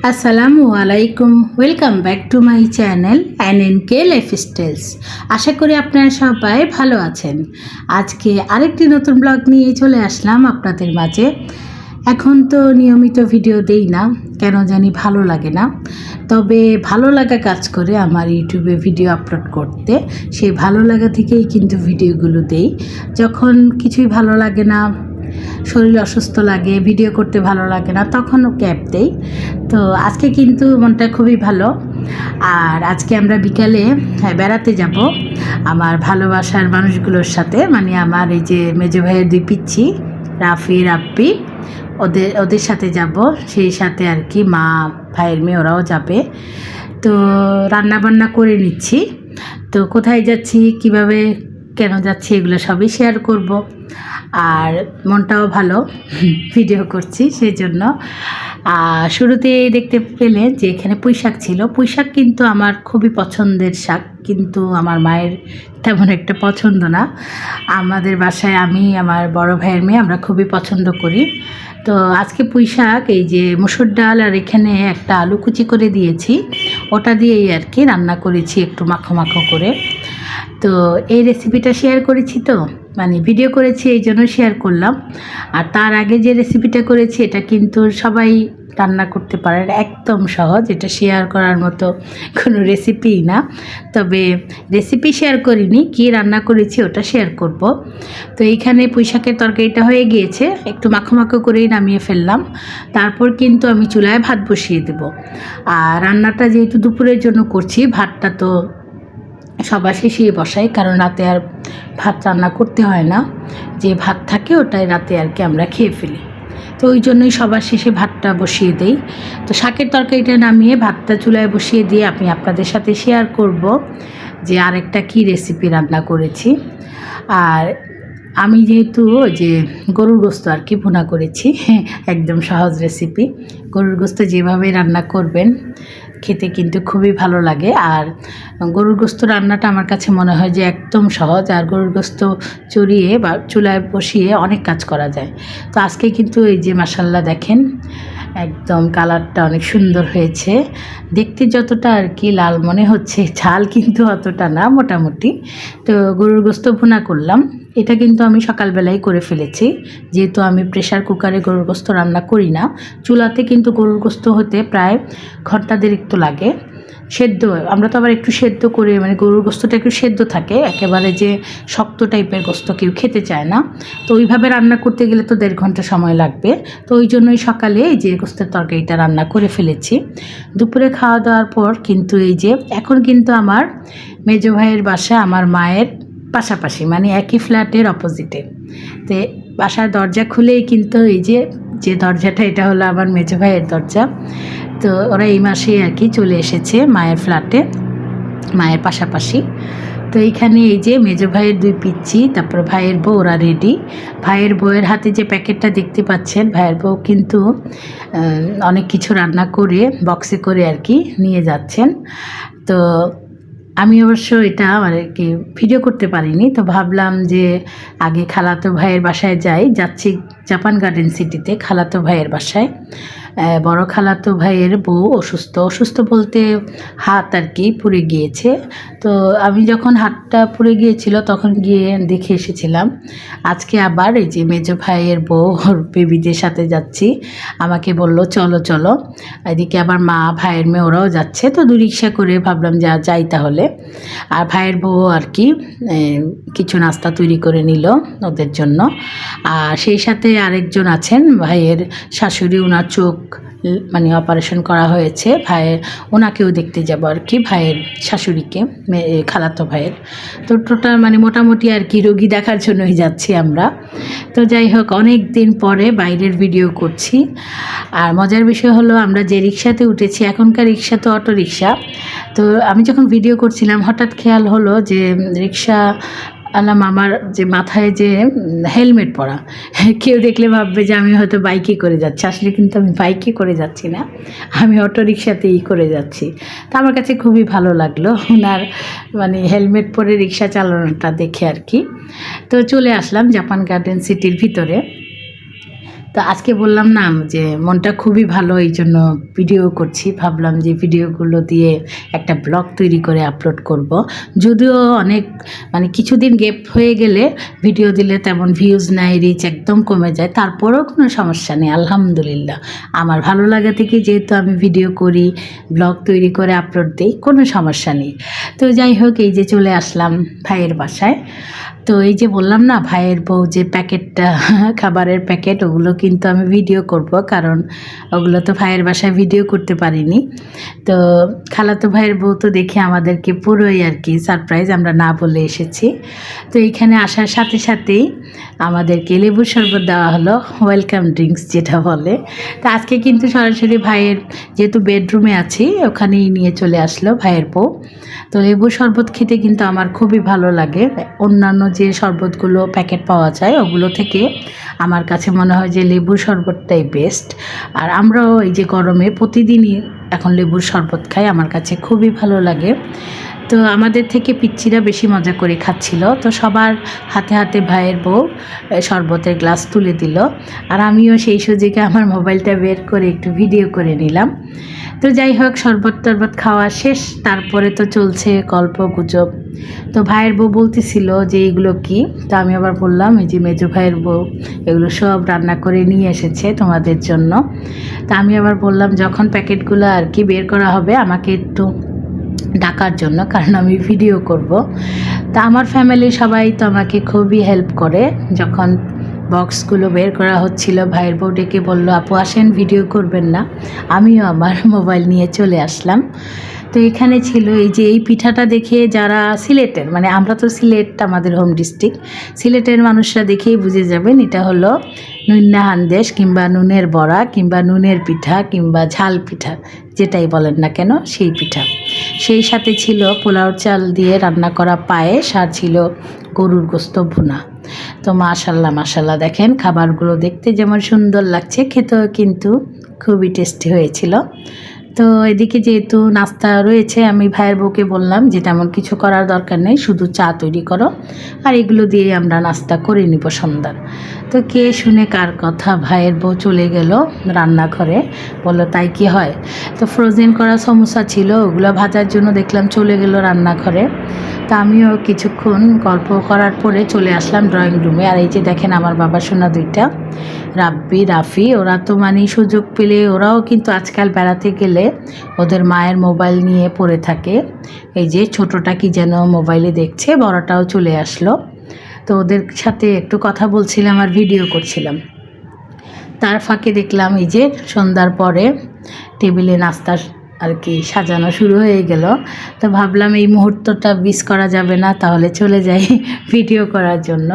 আসসালামু আলাইকুম, welcome back to my channel NNK lifestyles. আশা করি আপনারা সবাই ভালো আছেন। আজকে আরেকটি নতুন ব্লগ নিয়ে চলে আসলাম আপনাদের মাঝে। এখন তো নিয়মিত ভিডিও দেই না, কেন জানি ভালো লাগে না। তবে ভালো লাগা কাজ করে আমার ইউটিউবে ভিডিও আপলোড করতে। সেই ভালো লাগা থেকেই কিন্তু ভিডিওগুলো দেই। যখন কিছুই ভালো লাগে না, শরীর অসুস্থ লাগে, ভিডিও করতে ভালো লাগে না, তখনও ক্যাপ দেই। তো আজকে কিন্তু মনটা খুবই ভালো। আর আজকে আমরা বিকালে বেড়াতে যাব আমার ভালোবাসার মানুষগুলোর সাথে, মানে আমার এই যে মেজো ভাইয়ের দুই পিচ্ছি রাফি রাপ্পি, ওদের সাথে যাব। সেই সাথে আর কি মা, ভাইয়ের মেয়ে ওরাও যাবে। তো রান্না বান্না করে নিচ্ছি। তো কোথায় যাচ্ছি, কিভাবে কেন যাচ্ছি, এগুলো সবই শেয়ার করব। আর মনটাও ভালো, ভিডিও করছি সেই জন্য। শুরুতে দেখতে পেলে যে এখানে পুঁই শাক ছিল। পুঁই শাক কিন্তু আমার খুবই পছন্দের শাক, কিন্তু আমার মায়ের তেমন একটা পছন্দ না। আমাদের বাসায় আমি, আমার বড় ভাইয়ের মেয়ে, আমরা খুবই পছন্দ করি। তো আজকে পুঁই শাক, এই যে মুসুর ডাল আর এখানে একটা আলু কুচি করে দিয়েছি, ওটা দিয়েই আর কি রান্না করেছি একটু মাখো মাখো করে। তো এই রেসিপিটা শেয়ার করেছি, তো মানে ভিডিও করেছি এই জন্য শেয়ার করলাম। আর তার আগে যে রেসিপিটা করেছি এটা কিন্তু সবাই রান্না করতে পারে, একদম সহজ, এটা শেয়ার করার মতো কোনো রেসিপিই না। তবে রেসিপি শেয়ার করিনি, কী রান্না করেছি ওটা শেয়ার করব। তো এইখানে পুঁই শাকের তরকারিটা হয়ে গিয়েছে, একটু মাখো মাখো করেই নামিয়ে ফেললাম। তারপর কিন্তু আমি চুলায় ভাত বসিয়ে দেব। আর রান্নাটা যেহেতু দুপুরের জন্য করছি, ভাতটা তো সবার শেষেই বসাই, কারণ রাতে আর ভাত রান্না করতে হয় না, যে ভাত থাকে ওটাই রাতে আর কি আমরা খেয়ে ফেলি। তো ওই জন্যই সবার শেষে ভাতটা বসিয়ে দেই। তো শাকের তরকারিটা নামিয়ে ভাতটা চুলায় বসিয়ে দিয়ে আমি আপনাদের সাথে শেয়ার করব যে আরেকটা কী রেসিপি রান্না করেছি। আর আমি যেহেতু যে গরুর গোস্ত আর কি ভুনা করেছি, একদম সহজ রেসিপি। গরুর গোস্ত যেভাবে রান্না করবেন খেতে কিন্তু খুবই ভালো লাগে। আর গরুর গোস্ত রান্নাটা আমার কাছে মনে হয় যে একদম সহজ। আর গরুর গোস্ত চড়িয়ে বা চুলায় বসিয়ে অনেক কাজ করা যায়। তো আজকে কিন্তু এই যে মাশাল্লাহ দেখেন, একদম কালারটা অনেক সুন্দর হয়েছে। দেখতে যতটা আর কি লাল মনে হচ্ছে, ঝাল কিন্তু অতটা না, মোটামুটি। তো গরুর গোস্ত ভুনা করলাম, এটা কিন্তু আমি সকালবেলায় করে ফেলেছি, যেহেতু আমি প্রেশার কুকারে গরুর গোস্ত রান্না করি না। চুলাতে কিন্তু গরুর গোস্ত হতে প্রায় ঘন্টা দেড়েক তো লাগে। সেদ্ধ, আমরা তো আবার একটু সেদ্ধ করে, মানে গরুর গোস্তটা একটু সেদ্ধ থাকে, একেবারে যে শক্ত টাইপের গোস্ত কেউ খেতে চায় না। তো ওইভাবে রান্না করতে গেলে তো 1.5 ঘন্টা সময় লাগবে। তো ওই জন্যই সকালে এই যে গোস্তের তরকারিটা রান্না করে ফেলেছি। দুপুরে খাওয়া দাওয়ার পর কিন্তু এই যে এখন কিন্তু আমার মেজো ভাইয়ের বাসা আমার মায়ের পাশাপাশি, মানে একই ফ্ল্যাটের অপোজিটে। তো বাসার দরজা খুলেই কিন্তু এই যে দরজাটা, এটা হলো আমার মেজো ভাইয়ের দরজা। তো ওরা এই মাসেই আর কি চলে এসেছে মায়ের ফ্ল্যাটে, মায়ের পাশাপাশি। তো এইখানে এই যে মেজো ভাইয়ের দুই পিচ্ছি, তারপর ভাইয়ের বউ, ওরা রেডি। ভাইয়ের বউয়ের হাতে যে প্যাকেটটা দেখতে পাচ্ছেন, ভাইয়ের বউ কিন্তু অনেক কিছু রান্না করে বক্সে করে আর কি নিয়ে যাচ্ছেন। তো আমি অবশ্য এটা মানে কি ভিডিও করতে পারিনি। তো ভাবলাম যে আগে খালাতো ভাইয়ের বাসায় যাচ্ছি জাপান গার্ডেন সিটিতে খালাতো ভাইয়ের বাসায়। বড় খালাতো ভাইয়ের বউ অসুস্থ বলতে হাত আর কি পুড়ে গিয়েছে। তো আমি যখন হাতটা পুড়ে গিয়েছিল তখন গিয়ে দেখে এসেছিলাম। আজকে আবার এই যে মেজো ভাইয়ের বউ ওর বেবিদের সাথে যাচ্ছি, আমাকে বলল চলো চলো। এদিকে আবার মা, ভাইয়ের মেয়ে ওরাও যাচ্ছে। তো 2 রিক্সা করে ভাবলাম যাই তাহলে। আর ভাইয়ের বউ আর কি কিছু নাস্তা তৈরি করে নিল ওদের জন্য। আর সেই সাথে আরেকজন আছেন ভাইয়ের শাশুড়ি, ওনার চোখ মানে অপারেশন করা হয়েছে, ওনাকেও দেখতে যাব আর কি, ভাইয়ের শাশুড়িকে, খালাতো ভাইয়ের। তো টোটাল মানে মোটামুটি আর কি রোগী দেখার জন্যই যাচ্ছি আমরা। তো যাই হোক, অনেক দিন পরে বাইরের ভিডিও করছি। আর মজার বিষয় হলো, আমরা যে রিক্সাতে উঠেছি, এখনকার রিক্সা তো অটো রিক্সা। তো আমি যখন ভিডিও করছিলাম হঠাৎ খেয়াল হলো যে রিক্সা আলাম আমার যে মাথায় যে হেলমেট পরা, কেউ দেখলে ভাববে যে আমি হয়তো বাইকে করে যাচ্ছি। আসলে কিন্তু আমি বাইকে করে যাচ্ছি না, আমি অটো রিক্সাতেই করে যাচ্ছি। তা আমার কাছে খুবই ভালো লাগলো ওনার মানে হেলমেট পরে রিক্সা চালানোটা দেখে আর কি। তো চলে আসলাম জাপান গার্ডেন সিটির ভিতরে। তো আজকে বললাম না যে মনটা খুবই ভালো, এই জন্য ভিডিও করছি। ভাবলাম যে ভিডিওগুলো দিয়ে একটা ব্লগ তৈরি করে আপলোড করব। যদিও অনেক কিছুদিন গ্যাপ হয়ে গেলে ভিডিও দিলে তেমন ভিউজ নাই, রিচ একদম কমে যায়, তারপরেও কোনো সমস্যা নেই, আলহামদুলিল্লাহ। আমার ভালো লাগা থেকে যেহেতু আমি ভিডিও করি, ব্লগ তৈরি করে আপলোড দিই, কোনো সমস্যা নেই। তো যাই হোক, এই যে চলে আসলাম ভাইয়ের বাসায়। তো এই যে বললাম না, ভাইয়ের বউ যে প্যাকেটটা খাবারের প্যাকেট, ওগুলো কিন্তু আমি ভিডিও করব, কারণ ওগুলো তো ভাইয়ের বাসায় ভিডিও করতে পারিনি। তো খালাতো ভাইয়ের বউ তো দেখে আমাদেরকে পুরোই আর কি সারপ্রাইজ, আমরা না বলে এসেছি। তো এইখানে আসার সাথে সাথেই আমাদেরকে লেবুর শরবত দেওয়া হলো, ওয়েলকাম ড্রিঙ্কস যেটা বলে। তো আজকে কিন্তু সরাসরি ভাইয়ের, যেহেতু বেডরুমে আছি, ওখানেই নিয়ে চলে আসলো ভাইয়ের বউ। তো লেবুর শরবত খেতে কিন্তু আমার খুবই ভালো লাগে। অন্যান্য যে শরবতগুলো প্যাকেট পাওয়া যায় ওগুলো থেকে আমার কাছে মনে হয় যে লেবুর শরবতটাই বেস্ট। আর আমরাও এই যে গরমে প্রতিদিনই এখন লেবুর শরবত খাই, আমার কাছে খুবই ভালো লাগে। তো আমাদের থেকে পিচ্চিরা বেশি মজা করে খাচ্ছিল। তো সবার হাতে হাতে ভাইয়ের বউ শরবতের গ্লাস তুলে দিল, আর আমিও সেই সুযোগে আমার মোবাইলটা বের করে একটু ভিডিও করে নিলাম। তো যাই হোক, শরবত টরবত খাওয়া শেষ, তারপরে তো চলছে গল্প গুজব। তো ভাইয়ের বউ বলতেছিল যে এইগুলো কি, তো আমি আবার বললাম এই যে মেজো ভাইয়ের বউ এগুলো সব রান্না করে নিয়ে এসেছে তোমাদের জন্য। তা আমি আবার বললাম যখন প্যাকেটগুলো আর কি বের করা হবে আমাকে একটু ডাকার জন্য, কারণ আমি ভিডিও করব। তা আমার ফ্যামিলি সবাই তো আমাকে খুবই হেল্প করে। যখন বক্সগুলো বের করা হচ্ছিল, ভাইয়ের বউ ডেকে বললো, আপু আসেন, ভিডিও করবেন না? আমিও আমার মোবাইল নিয়ে চলে আসলাম। তো এখানে ছিল এই যে এই পিঠাটা দেখে যারা সিলেটের, আমরা তো সিলেট আমাদের হোম ডিস্ট্রিক্ট, সিলেটের মানুষরা দেখেই বুঝে যাবেন এটা হলো নুন্না হান্দেশ, কিংবা নুনের বড়া, কিংবা নুনের পিঠা, কিংবা ঝাল পিঠা, যেটাই বলেন না কেন সেই পিঠা। সেই সাথে ছিল পোলাও চাল দিয়ে রান্না করা পায়েস, আর ছিল গরুর গোস্ত ভুনা। তো মাশাল্লাহ মাশাল্লাহ, দেখেন খাবারগুলো দেখতে যেমন সুন্দর লাগছে, খেতেও কিন্তু খুবই টেস্টি হয়েছিল। তো এদিকে যেহেতু নাস্তা রয়েছে, আমি ভাইয়ের বউকে বললাম যে তেমন কিছু করার দরকার নেই, শুধু চা তৈরি করো, আর এগুলো দিয়ে আমরা নাস্তা করে নিব সন্ধ্যার। তো কে শুনে কার কথা, ভাইয়ের বউ চলে গেল রান্নাঘরে, বললো তাই কি হয়। তো ফ্রোজেন করা সমোসা ছিল, ওগুলো ভাজার জন্য দেখলাম চলে গেল রান্নাঘরে। তা আমিও কিছুক্ষণ গল্প করার পরে চলে আসলাম ড্রয়িং রুমে। আর এই যে দেখেন আমার বাবা সোনা দুইটা, রাব্বি রাফি, ওরা তো সুযোগ পেলে ওরাও কিন্তু আজকাল বেড়াতে গেলে ওদের মায়ের মোবাইল নিয়ে পড়ে থাকে। এই যে ছোটটা কি যেন মোবাইলে দেখছে, বড়টাও চলে আসলো। তো ওদের সাথে একটু কথা বলছিলাম আর ভিডিও করছিলাম। তার ফাঁকে দেখলাম এই যে সন্ধ্যার পরে টেবিলে নাস্তা আর কি সাজানো শুরু হয়ে গেল। তো ভাবলাম এই মুহূর্তটা মিস করা যাবে না, তাহলে চলে যাই ভিডিও করার জন্য।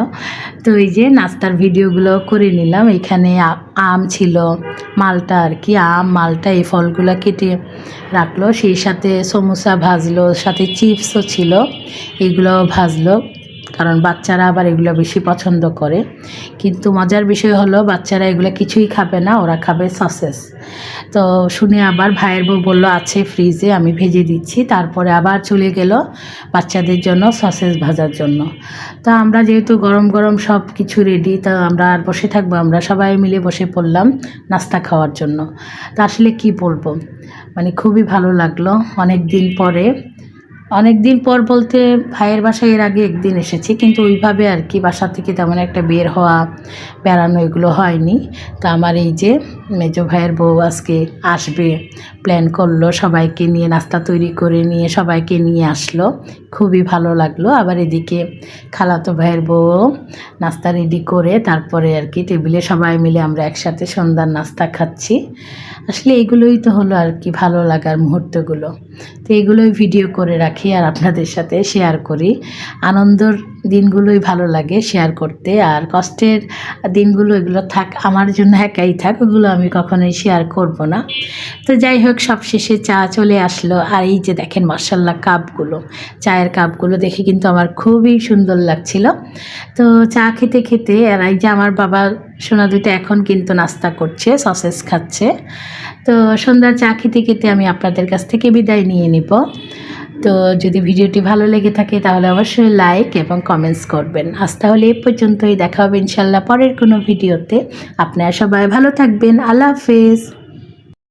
তো এই যে নাস্তার ভিডিওগুলো করে নিলাম। এখানে আম ছিল, মালটা আর কি, আম মালটা এই ফলগুলো কেটে রাখলো, সেই সাথে সমোসা ভাজলো, সাথে চিপসও ছিল, এগুলোও ভাজলো, কারণ বাচ্চারা আবার এগুলো বেশি পছন্দ করে। কিন্তু মজার বিষয় হলো বাচ্চারা এগুলো কিছুই খাবে না, ওরা খাবে সসেস। তো শুনে আবার ভাইয়ের বউ বললো আছে ফ্রিজে, আমি ভেজে দিচ্ছি। তারপরে আবার চলে গেল বাচ্চাদের জন্য সসেস ভাজার জন্য। তো আমরা যেহেতু গরম গরম সব কিছু রেডি, তা আমরা আর বসে থাকবো, আমরা সবাই মিলে বসে পড়লাম নাস্তা খাওয়ার জন্য। তা আসলে কি বলবো, খুবই ভালো লাগলো। অনেক দিন পর বলতে ভাইয়ের বাসায় এর আগে একদিন এসেছি, কিন্তু ওইভাবে আর কি বাসা থেকে তেমন একটা বের হওয়া, বেড়ানো এগুলো হয়নি। তো আমার এই যে মেজো ভাইয়ের বউ আজকে আসবে প্ল্যান করলো, সবাইকে নিয়ে নাস্তা তৈরি করে নিয়ে সবাইকে নিয়ে আসলো, খুবই ভালো লাগলো। আবার এদিকে খালাতো ভাইয়ের বউ নাস্তা রেডি করে তারপরে আর কি টেবিলে সবাই মিলে আমরা একসাথে সন্ধ্যার নাস্তা খাচ্ছি। আসলে এগুলোই তো হলো আর কি ভালো লাগার মুহূর্তগুলো। তো এগুলোই ভিডিও করে রাখি আর আপনাদের সাথে শেয়ার করি। আনন্দর দিনগুলোই ভালো লাগে শেয়ার করতে, আর কষ্টের দিনগুলো এগুলো থাক আমার জন্য, একাই থাক, ওগুলো আমি কখনোই শেয়ার করব না। তো যাই হোক, সবশেষে চা চলে আসলো। আর এই যে দেখেন মাশাআল্লাহ কাপগুলো, চায়ের কাপগুলো দেখে কিন্তু আমার খুবই সুন্দর লাগছিল। তো চা খেতে খেতে, আর এই যে আমার বাবা সোনা দুটো এখন কিন্তু নাস্তা করছে, সসেস খাচ্ছে। তো সন্ধ্যার চা খেতে খেতে আমি আপনাদের কাছ থেকে বিদায় নিয়ে নিব। তো যদি ভিডিওটি ভালো লেগে থাকে তাহলে অবশ্যই লাইক এবং কমেন্টস করবেন। আজ তাহলে এই পর্যন্তই, দেখা হবে ইনশাল্লাহ পরের কোনো ভিডিওতে। আপনারা সবাই ভালো থাকবেন। আল্লাহ হাফেজ।